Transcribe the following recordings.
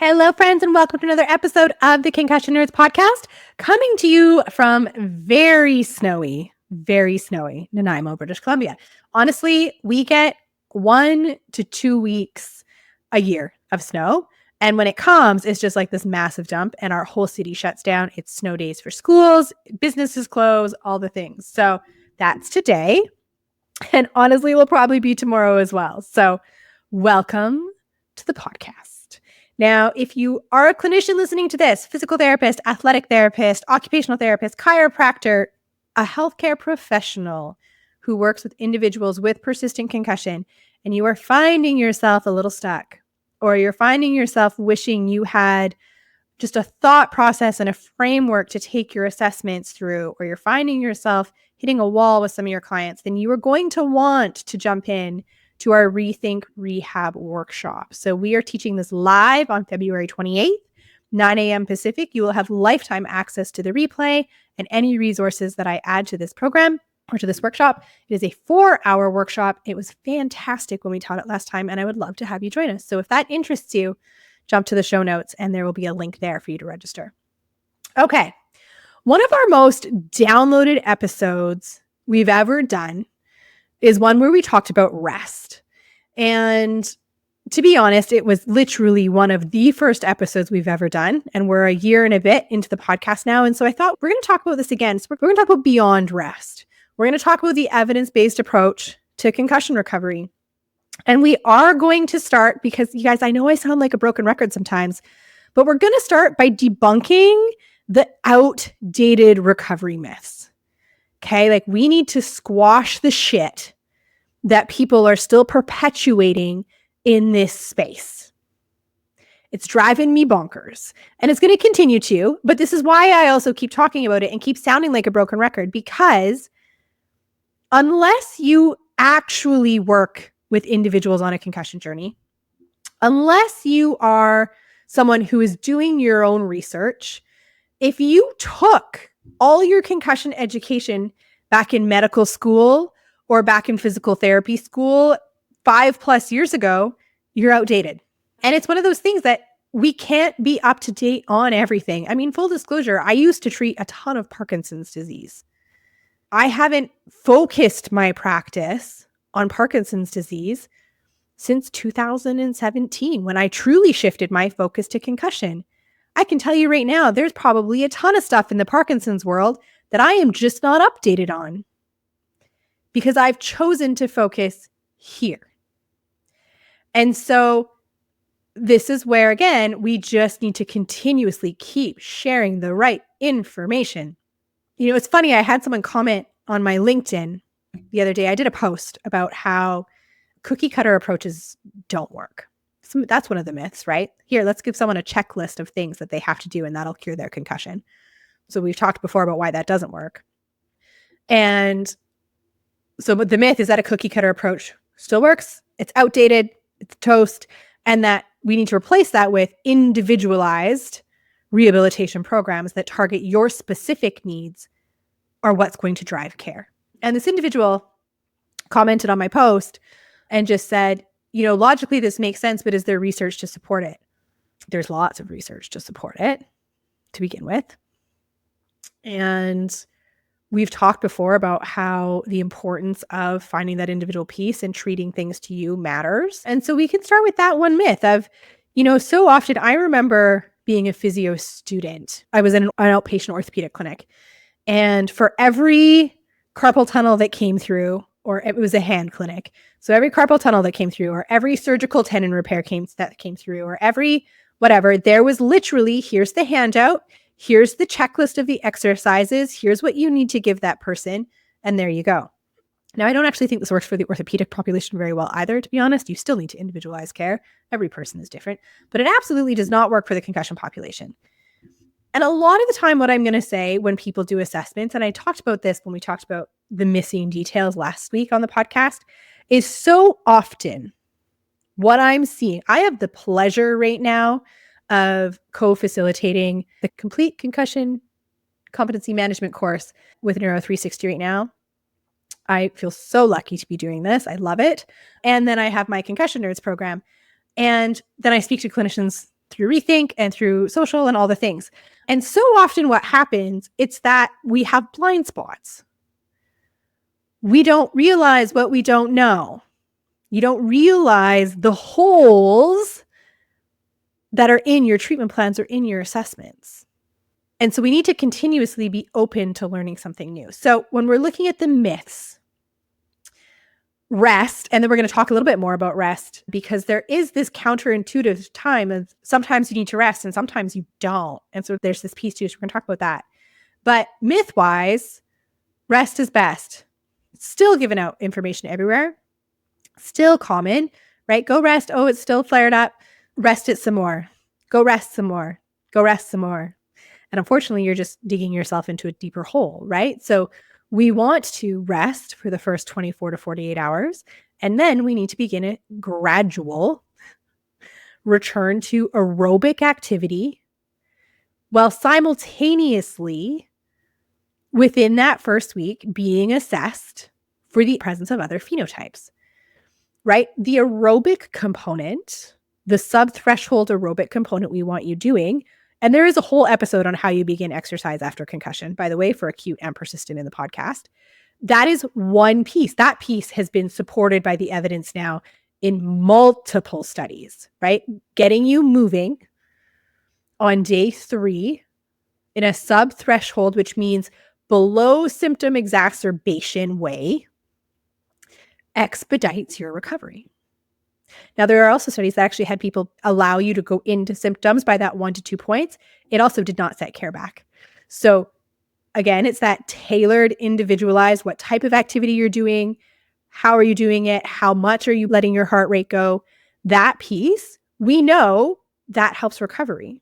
Hello, friends, and welcome to another episode of the Concussion Nerds podcast, coming to you from very snowy Nanaimo, British Columbia. Honestly, we get 1 to 2 weeks a year of snow. And when it comes, it's just like this massive dump, and our whole city shuts down. It's snow days for schools, businesses close, all the things. So that's today. And honestly, will probably be tomorrow as well. So welcome to the podcast. Now, if you are a clinician listening to this, physical therapist, athletic therapist, occupational therapist, chiropractor, a healthcare professional who works with individuals with persistent concussion, and you are finding yourself a little stuck, or you're finding yourself wishing you had just a thought process and a framework to take your assessments through, or you're finding yourself hitting a wall with some of your clients, then you are going to want to jump in to our Rethink Rehab workshop. So we are teaching this live on February 28th, 9 a.m. Pacific. You will have lifetime access to the replay and any resources that I add to this program or to this workshop. It is a 4-hour workshop. It was fantastic when we taught it last time, and I would love to have you join us. So if that interests you, jump to the show notes and there will be a link there for you to register. Okay. One of our most downloaded episodes we've ever done is one where we talked about rest. And to be honest, it was literally one of the first episodes we've ever done. And we're a year and a bit into the podcast now. And so I thought we're going to talk about this again. So we're going to talk about beyond rest. We're going to talk about the evidence-based approach to concussion recovery. And we are going to start, because you guys, I know I sound like a broken record sometimes, but we're going to start by debunking the outdated recovery myths. Okay, like we need to squash the shit that people are still perpetuating in this space. It's driving me bonkers, and it's going to continue to, but this is why I also keep talking about it and keep sounding like a broken record, because unless you actually work with individuals on a concussion journey, unless you are someone who is doing your own research, if you took all your concussion education back in medical school or back in physical therapy school 5+ years ago, you're outdated. And it's one of those things that we can't be up to date on everything. I mean, full disclosure, I used to treat a ton of Parkinson's disease. I haven't focused my practice on Parkinson's disease since 2017, when I truly shifted my focus to concussion. I can tell you right now, there's probably a ton of stuff in the Parkinson's world that I am just not updated on, because I've chosen to focus here. And so this is where, again, we just need to continuously keep sharing the right information. You know, it's funny, I had someone comment on my LinkedIn the other day. I did a post about how cookie cutter approaches don't work. So that's one of the myths, right? Here, let's give someone a checklist of things that they have to do, and that'll cure their concussion. So we've talked before about why that doesn't work. And so the myth is that a cookie cutter approach still works. It's outdated. It's toast. And that we need to replace that with individualized rehabilitation programs that target your specific needs are what's going to drive care. And this individual commented on my post and just said, you know, logically this makes sense, but is there research to support it? There's lots of research to support it to begin with. And we've talked before about how the importance of finding that individual piece and treating things to you matters. And so we can start with that one myth of, you know, so often I remember being a physio student. I was in an outpatient orthopedic clinic, and for every carpal tunnel that came through, or it was a hand clinic, so every carpal tunnel that came through, or every surgical tendon repair that came through, or every whatever, there was literally, here's the handout, here's the checklist of the exercises, here's what you need to give that person, and there you go. Now, I don't actually think this works for the orthopedic population very well either, to be honest. You still need to individualize care. Every person is different, but it absolutely does not work for the concussion population. And a lot of the time, what I'm going to say when people do assessments, and I talked about this when we talked about the missing details last week on the podcast, is so often what I'm seeing. I have the pleasure right now of co-facilitating the complete concussion competency management course with Neuro 360 right now. I feel so lucky to be doing this. I love it. And then I have my Concussion Nerds program. And then I speak to clinicians through Rethink and through social and all the things. And so often what happens, it's that we have blind spots. We don't realize what we don't know. You don't realize the holes that are in your treatment plans or in your assessments. And so we need to continuously be open to learning something new. So when we're looking at the myths, rest, and then we're going to talk a little bit more about rest, because there is this counterintuitive time of sometimes you need to rest and sometimes you don't. And so there's this piece too, so we're going to talk about that. But myth-wise, rest is best. It's still giving out information everywhere. Still common, right? Go rest. Oh, it's still flared up. Rest it some more. Go rest some more. Go rest some more. And unfortunately, you're just digging yourself into a deeper hole, right? So we want to rest for the first 24 to 48 hours, and then we need to begin a gradual return to aerobic activity while simultaneously within that first week being assessed for the presence of other phenotypes, right? The aerobic component, the subthreshold aerobic component we want you doing. And there is a whole episode on how you begin exercise after concussion, by the way, for acute and persistent in the podcast. That is one piece. That piece has been supported by the evidence now in multiple studies, right? Getting you moving on day 3 in a subthreshold, which means below symptom exacerbation way, expedites your recovery. Now, there are also studies that actually had people allow you to go into symptoms by that 1 to 2 points. It also did not set care back. So again, it's that tailored, individualized, what type of activity you're doing, how are you doing it, how much are you letting your heart rate go? That piece, we know that helps recovery.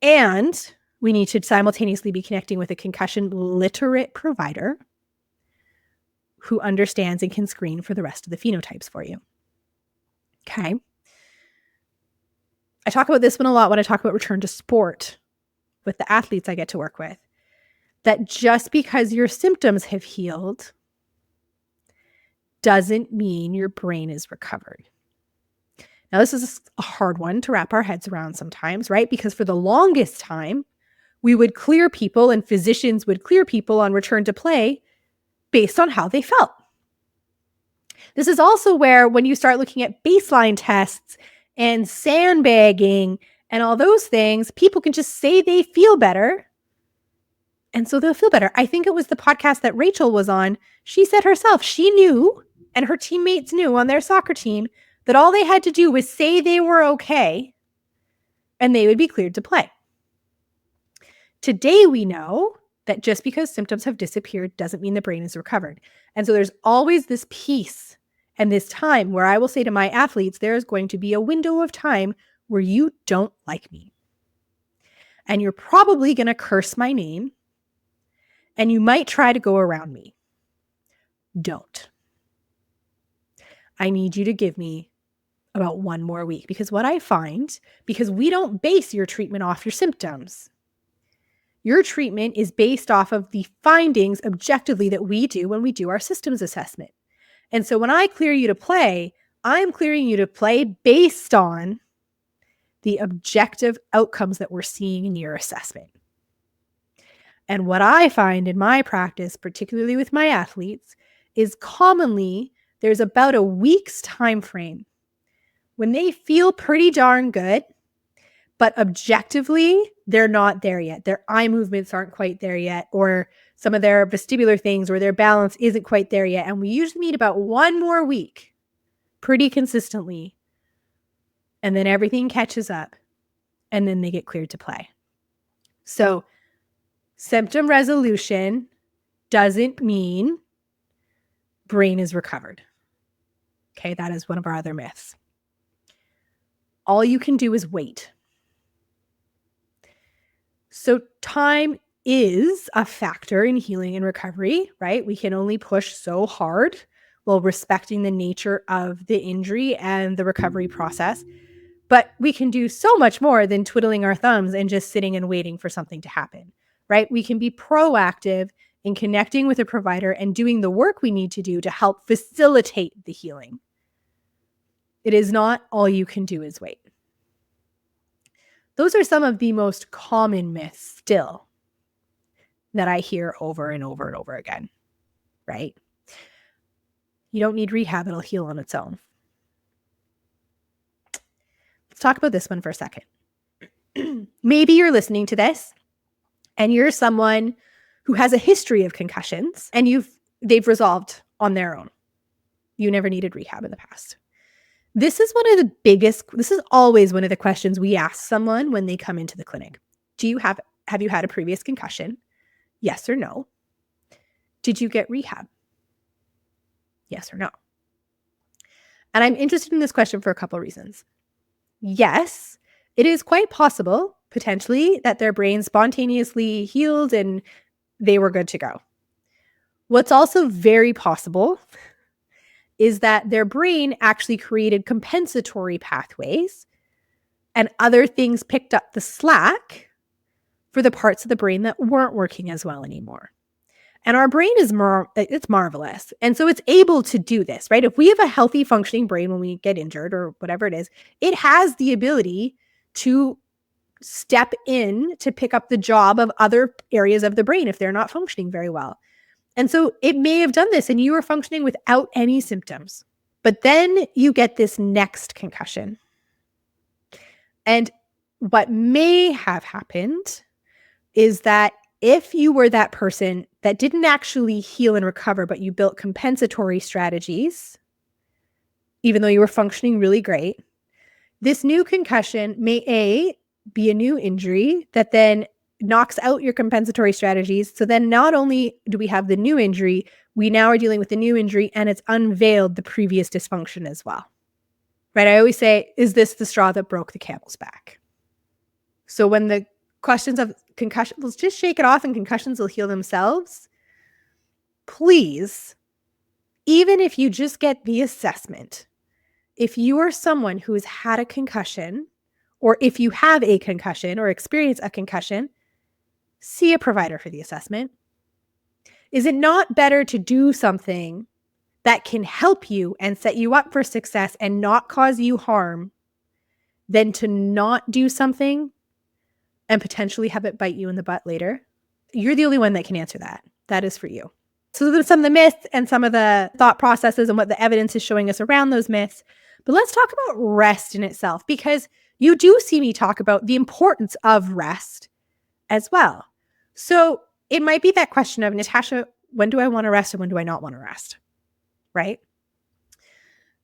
And we need to simultaneously be connecting with a concussion literate provider who understands and can screen for the rest of the phenotypes for you. Okay. I talk about this one a lot when I talk about return to sport with the athletes I get to work with, that just because your symptoms have healed doesn't mean your brain is recovered. Now, this is a hard one to wrap our heads around sometimes, right? Because for the longest time, we would clear people and physicians would clear people on return to play based on how they felt. This is also where when you start looking at baseline tests and sandbagging and all those things, people can just say they feel better. And so they'll feel better. I think it was the podcast that Rachel was on. She said herself, she knew, and her teammates knew on their soccer team, that all they had to do was say they were okay and they would be cleared to play. Today, we know that just because symptoms have disappeared doesn't mean the brain is recovered. And so there's always this piece and this time where I will say to my athletes, there's going to be a window of time where you don't like me. And you're probably going to curse my name. And you might try to go around me. Don't. I need you to give me about 1 more week. Because what I find, because we don't base your treatment off your symptoms. Your treatment is based off of the findings objectively that we do when we do our systems assessment. And so when I clear you to play, I'm clearing you to play based on the objective outcomes that we're seeing in your assessment. And what I find in my practice, particularly with my athletes, is commonly there's about a week's time frame when they feel pretty darn good, but objectively, they're not there yet. Their eye movements aren't quite there yet, or some of their vestibular things or their balance isn't quite there yet. And we usually need about 1 more week pretty consistently. And then everything catches up and then they get cleared to play. So symptom resolution doesn't mean brain is recovered. Okay, that is one of our other myths. All you can do is wait. So time is a factor in healing and recovery, right? We can only push so hard while respecting the nature of the injury and the recovery process. But we can do so much more than twiddling our thumbs and just sitting and waiting for something to happen, right? We can be proactive in connecting with a provider and doing the work we need to do to help facilitate the healing. It is not all you can do is wait. Those are some of the most common myths still that I hear over and over and over again, right? You don't need rehab. It'll heal on its own. Let's talk about this one for a second. Maybe you're listening to this and you're someone who has a history of concussions and they've resolved on their own. You never needed rehab in the past. This is always one of the questions we ask someone when they come into the clinic. Have you had a previous concussion? Yes or no? Did you get rehab? Yes or no? And I'm interested in this question for a couple of reasons. Yes, it is quite possible, potentially, that their brain spontaneously healed and they were good to go. What's also very possible is that their brain actually created compensatory pathways and other things picked up the slack for the parts of the brain that weren't working as well anymore. And our brain is it's marvelous. And so it's able to do this, right? If we have a healthy functioning brain when we get injured or whatever it is, it has the ability to step in to pick up the job of other areas of the brain if they're not functioning very well. And so it may have done this and you were functioning without any symptoms. But then you get this next concussion. And what may have happened is that if you were that person that didn't actually heal and recover, but you built compensatory strategies, even though you were functioning really great, this new concussion may be a new injury that then knocks out your compensatory strategies. So then not only do we have the new injury, we now are dealing with the new injury and it's unveiled the previous dysfunction as well. Right? I always say, is this the straw that broke the camel's back? So when the questions of concussion, let's just shake it off and concussions will heal themselves. Please, even if you just get the assessment, if you are someone who has had a concussion, or if you have a concussion or experience a concussion, see a provider for the assessment. Is it not better to do something that can help you and set you up for success and not cause you harm than to not do something and potentially have it bite you in the butt later? You're the only one that can answer that. That is for you. So there's some of the myths and some of the thought processes and what the evidence is showing us around those myths. But let's talk about rest in itself, because you do see me talk about the importance of rest as well. So it might be that question of, Natasha, when do I want to rest and when do I not want to rest? Right?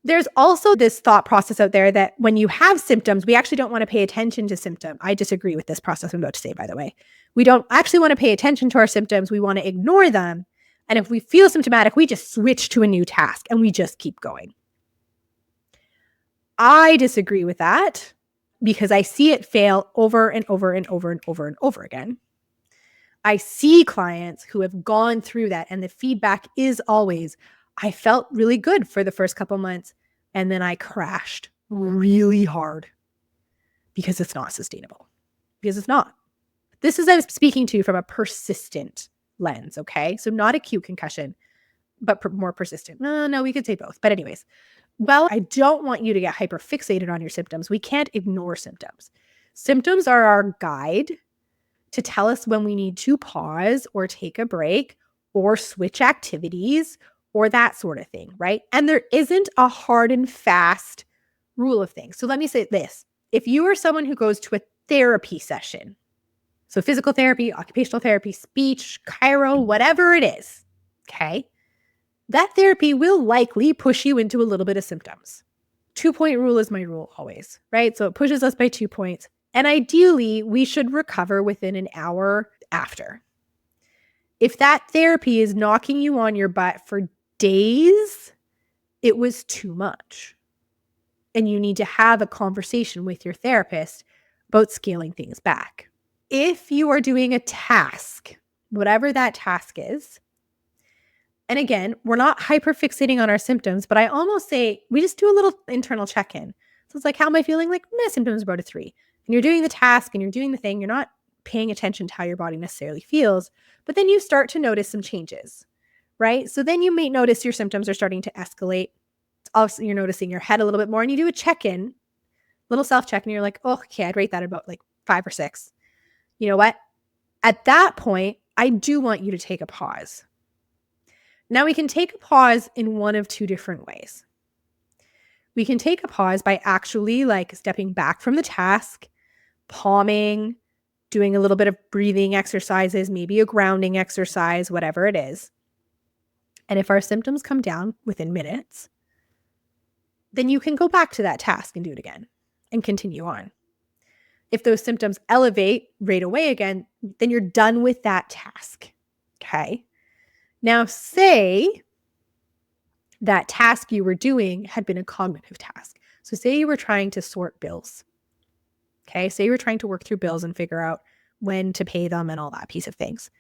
There's also this thought process out there that when you have symptoms, we actually don't want to pay attention to symptoms. I disagree with this process I'm about to say, by the way. We don't actually want to pay attention to our symptoms. We want to ignore them. And if we feel symptomatic, we just switch to a new task and we just keep going. I disagree with that because I see it fail over and over and over and over and over again. I see clients who have gone through that and the feedback is always, I felt really good for the first couple months and then I crashed really hard because it's not sustainable. Because it's not. This is I'm speaking to from a persistent lens, okay? So not acute concussion, but more persistent. No, we could say both. But anyways, well, I don't want you to get hyperfixated on your symptoms. We can't ignore symptoms. Symptoms are our guide to tell us when we need to pause or take a break or switch activities or that sort of thing, right? And there isn't a hard and fast rule of things. So let me say this. If you are someone who goes to a therapy session, so physical therapy, occupational therapy, speech, chiro, whatever it is, okay, that therapy will likely push you into a little bit of symptoms. 2-point rule is my rule always, right? So it pushes us by 2 points. And ideally, we should recover within an hour after. If that therapy is knocking you on your butt for days, it was too much. And you need to have a conversation with your therapist about scaling things back. If you are doing a task, whatever that task is, and again, we're not hyperfixating on our symptoms, but I almost say we just do a little internal check-in. So it's like, how am I feeling? Like, my symptoms are about a 3. And you're doing the task and you're doing the thing. You're not paying attention to how your body necessarily feels, but then you start to notice some changes, right? So then you may notice your symptoms are starting to escalate. Also, you're noticing your head a little bit more and you do a check-in, little self-check, and you're like, oh, okay, I'd rate that about like 5 or 6. You know what? At that point, I do want you to take a pause. Now we can take a pause in one of two different ways. We can take a pause by actually like stepping back from the task, palming, doing a little bit of breathing exercises, maybe a grounding exercise, whatever it is. And if our symptoms come down within minutes, then you can go back to that task and do it again and continue on. If those symptoms elevate right away again, then you're done with that task. Okay. Now, say that task you were doing had been a cognitive task. So say you were trying to sort bills. Okay. Say you were trying to work through bills and figure out when to pay them and all that piece of things.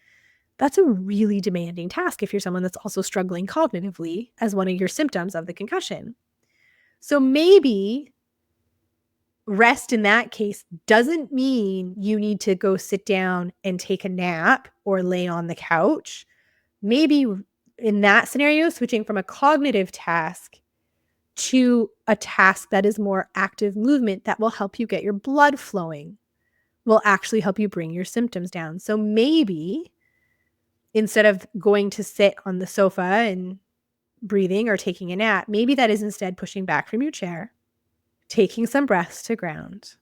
That's a really demanding task if you're someone that's also struggling cognitively as one of your symptoms of the concussion. So maybe rest in that case doesn't mean you need to go sit down and take a nap or lay on the couch. Maybe in that scenario, switching from a cognitive task to a task that is more active movement that will help you get your blood flowing, will actually help you bring your symptoms down. So maybe instead of going to sit on the sofa and breathing or taking a nap, maybe that is instead pushing back from your chair, taking some breaths to ground,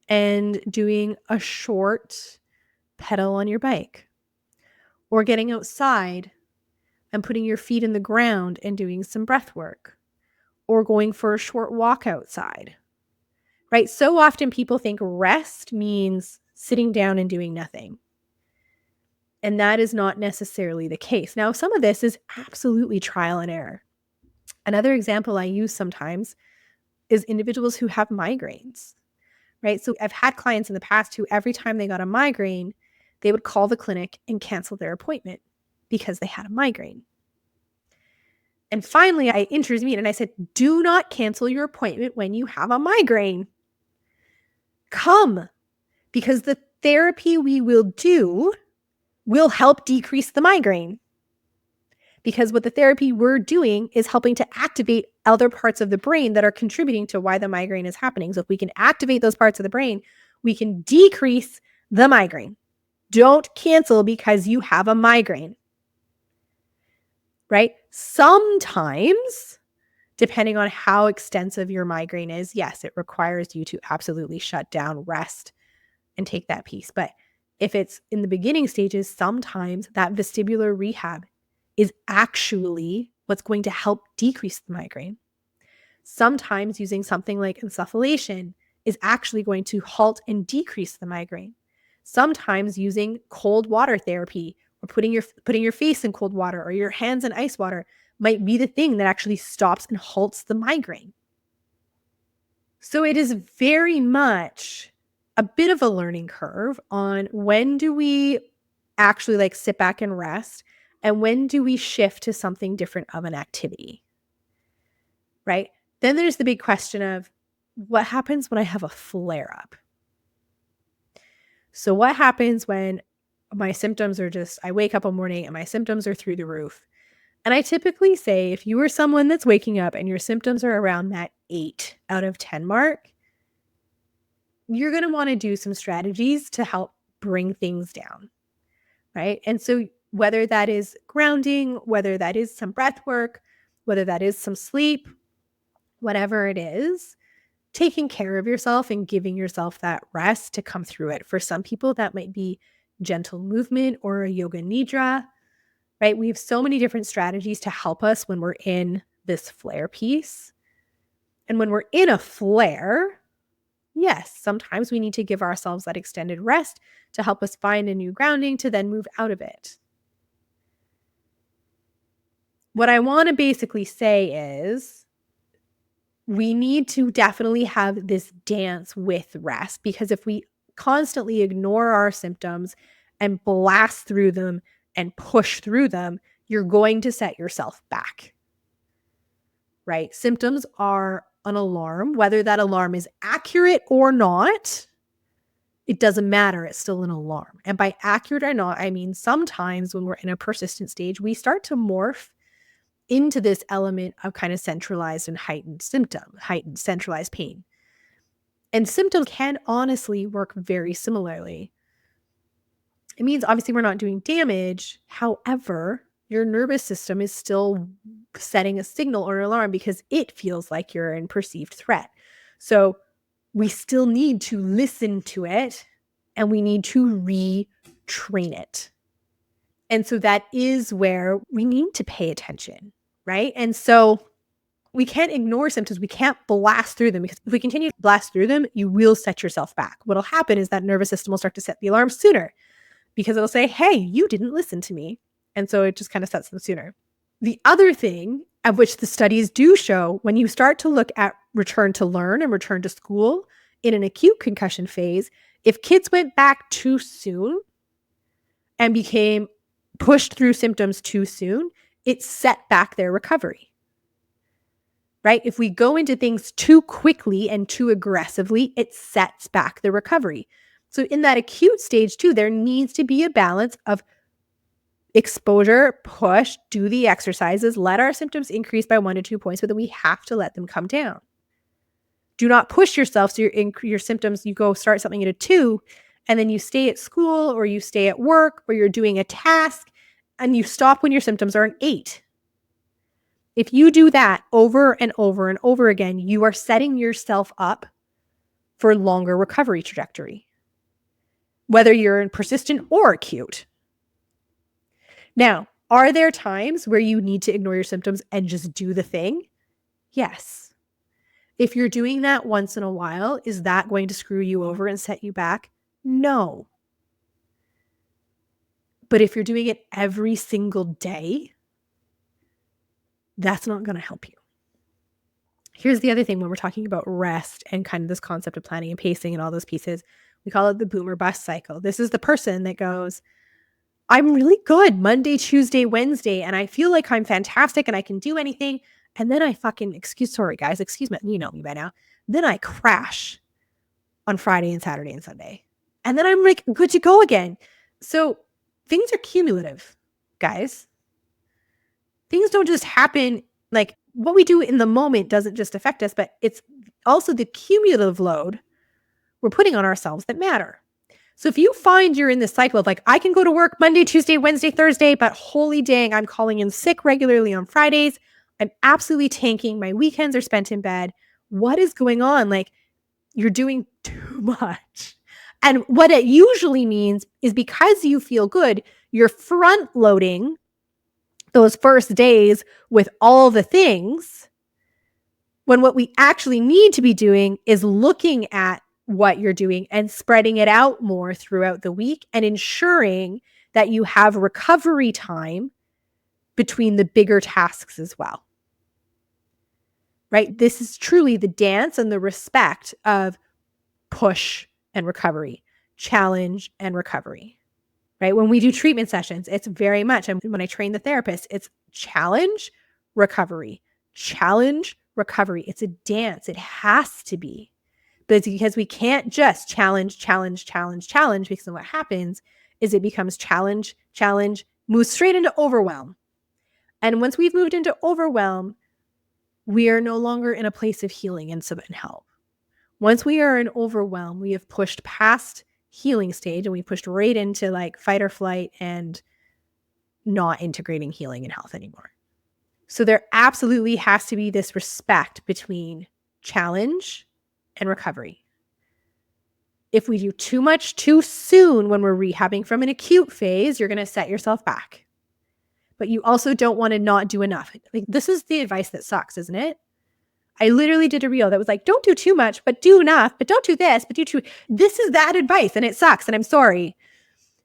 and doing a short pedal on your bike, or getting outside and putting your feet in the ground and doing some breath work, or going for a short walk outside, right? So often people think rest means sitting down and doing nothing. And that is not necessarily the case. Now, some of this is absolutely trial and error. Another example I use sometimes is individuals who have migraines, right? So I've had clients in the past who every time they got a migraine, they would call the clinic and cancel their appointment because they had a migraine. And finally, I intervened and I said, do not cancel your appointment when you have a migraine. Come, because the therapy we will do will help decrease the migraine. Because what the therapy we're doing is helping to activate other parts of the brain that are contributing to why the migraine is happening. So if we can activate those parts of the brain, we can decrease the migraine. Don't cancel because you have a migraine, right? Sometimes, depending on how extensive your migraine is, yes, it requires you to absolutely shut down, rest, and take that piece. But if it's in the beginning stages, sometimes that vestibular rehab is actually what's going to help decrease the migraine. Sometimes using something like insufflation is actually going to halt and decrease the migraine. Sometimes using cold water therapy or putting your face in cold water or your hands in ice water might be the thing that actually stops and halts the migraine. So it is very much a bit of a learning curve on when do we actually like sit back and rest and when do we shift to something different of an activity, right? Then there's the big question of what happens when I have a flare up? So what happens when my symptoms are just, I wake up one morning and my symptoms are through the roof? And I typically say if you are someone that's waking up and your symptoms are around that 8 out of 10 mark, you're going to want to do some strategies to help bring things down, right? And so whether that is grounding, whether that is some breath work, whether that is some sleep, whatever it is, taking care of yourself and giving yourself that rest to come through it. For some people, that might be gentle movement or a yoga nidra, right? We have so many different strategies to help us when we're in this flare piece. And when we're in a flare, yes, sometimes we need to give ourselves that extended rest to help us find a new grounding to then move out of it. What I want to basically say is we need to definitely have this dance with rest, because if we constantly ignore our symptoms and blast through them and push through them, you're going to set yourself back, right? Symptoms are an alarm. Whether that alarm is accurate or not, it doesn't matter. It's still an alarm. And by accurate or not, I mean sometimes when we're in a persistent stage, we start to morph into this element of kind of centralized and heightened centralized pain. And symptoms can honestly work very similarly. It means obviously we're not doing damage. However, your nervous system is still setting a signal or an alarm because it feels like you're in perceived threat. So we still need to listen to it and we need to retrain it. And so that is where we need to pay attention, right? And so we can't ignore symptoms. We can't blast through them because if we continue to blast through them, you will set yourself back. What'll happen is that nervous system will start to set the alarm sooner because it'll say, hey, you didn't listen to me. And so it just kind of sets them sooner. The other thing of which the studies do show, when you start to look at return to learn and return to school in an acute concussion phase, if kids went back too soon and became pushed through symptoms too soon, it set back their recovery. Right? If we go into things too quickly and too aggressively, it sets back the recovery. So in that acute stage too, there needs to be a balance of exposure, push, do the exercises, let our symptoms increase by 1 to 2 points, but then we have to let them come down. Do not push yourself so your symptoms, you go start something at a 2, and then you stay at school or you stay at work or you're doing a task and you stop when your symptoms are an 8. If you do that over and over and over again, you are setting yourself up for longer recovery trajectory, whether you're in persistent or acute. Now, are there times where you need to ignore your symptoms and just do the thing? Yes. If you're doing that once in a while, is that going to screw you over and set you back? No. But if you're doing it every single day, that's not going to help you. Here's the other thing when we're talking about rest and kind of this concept of planning and pacing and all those pieces, we call it the boomer bust cycle. This is the person that goes, I'm really good Monday, Tuesday, Wednesday, and I feel like I'm fantastic and I can do anything. And then I fucking, excuse me, you know me by now. Then I crash on Friday and Saturday and Sunday. And then I'm like, good to go again. So things are cumulative, guys. Things don't just happen, like what we do in the moment doesn't just affect us, but it's also the cumulative load we're putting on ourselves that matter. So if you find you're in this cycle of like, I can go to work Monday, Tuesday, Wednesday, Thursday, but holy dang, I'm calling in sick regularly on Fridays. I'm absolutely tanking. My weekends are spent in bed. What is going on? Like, you're doing too much. And what it usually means is because you feel good, you're front loading those first days with all the things, when what we actually need to be doing is looking at what you're doing and spreading it out more throughout the week and ensuring that you have recovery time between the bigger tasks as well. Right? This is truly the dance and the respect of push and recovery, challenge and recovery. Right? When we do treatment sessions, it's very much, and when I train the therapist, it's challenge, recovery, challenge, recovery. It's a dance. It has to be. But it's because we can't just challenge, because then what happens is it becomes challenge, moves straight into overwhelm. And once we've moved into overwhelm, we are no longer in a place of healing and help. Once we are in overwhelm, we have pushed past healing stage and we pushed right into like fight or flight and not integrating healing and health anymore. So there absolutely has to be this respect between challenge and recovery. If we do too much too soon when we're rehabbing from an acute phase, you're going to set yourself back. But you also don't want to not do enough. Like, this is the advice that sucks, isn't it? I literally did a reel that was like, don't do too much, but do enough, but don't do this, but do too. This is that advice and it sucks. And I'm sorry,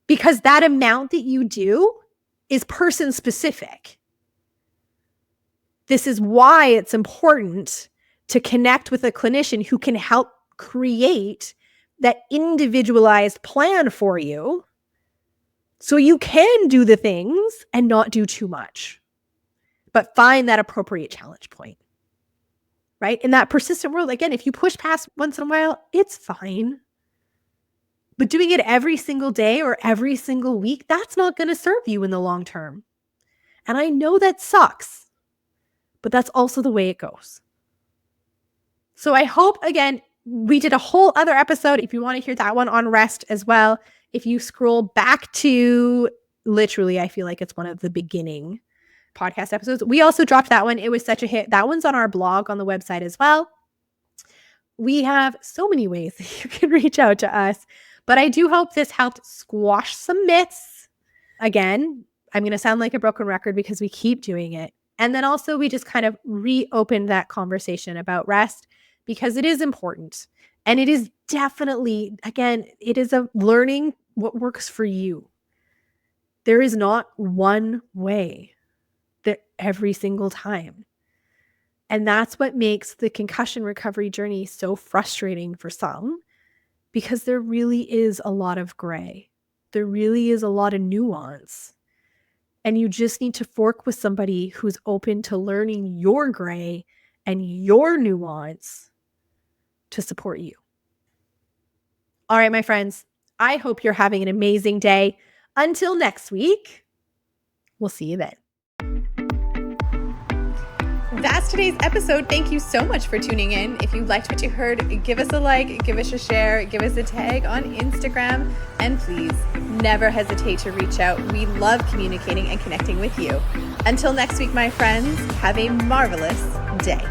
because that amount that you do is person specific. This is why it's important to connect with a clinician who can help create that individualized plan for you so you can do the things and not do too much, but find that appropriate challenge point. Right? In that persistent world, again, if you push past once in a while, it's fine. But doing it every single day or every single week, that's not going to serve you in the long term. And I know that sucks, but that's also the way it goes. So I hope, again, We did a whole other episode if you want to hear that one on rest as well. If you scroll back to literally, I feel like it's one of the beginning podcast episodes. We also dropped that one. It was such a hit. That one's on our blog on the website as well. We have so many ways that you can reach out to us, but I do hope this helped squash some myths. Again, I'm going to sound like a broken record because we keep doing it. And then also we just kind of reopened that conversation about rest because it is important. And it is definitely, again, it is a learning what works for you. There is not one way that every single time. And that's what makes the concussion recovery journey so frustrating for some, because there really is a lot of gray. There really is a lot of nuance. And you just need to fork with somebody who's open to learning your gray and your nuance to support you. All right, my friends, I hope you're having an amazing day. Until next week, we'll see you then. That's today's episode. Thank you so much for tuning in. If you liked what you heard, give us a like, give us a share, give us a tag on Instagram, and please never hesitate to reach out. We love communicating and connecting with you. Until next week, my friends, have a marvelous day.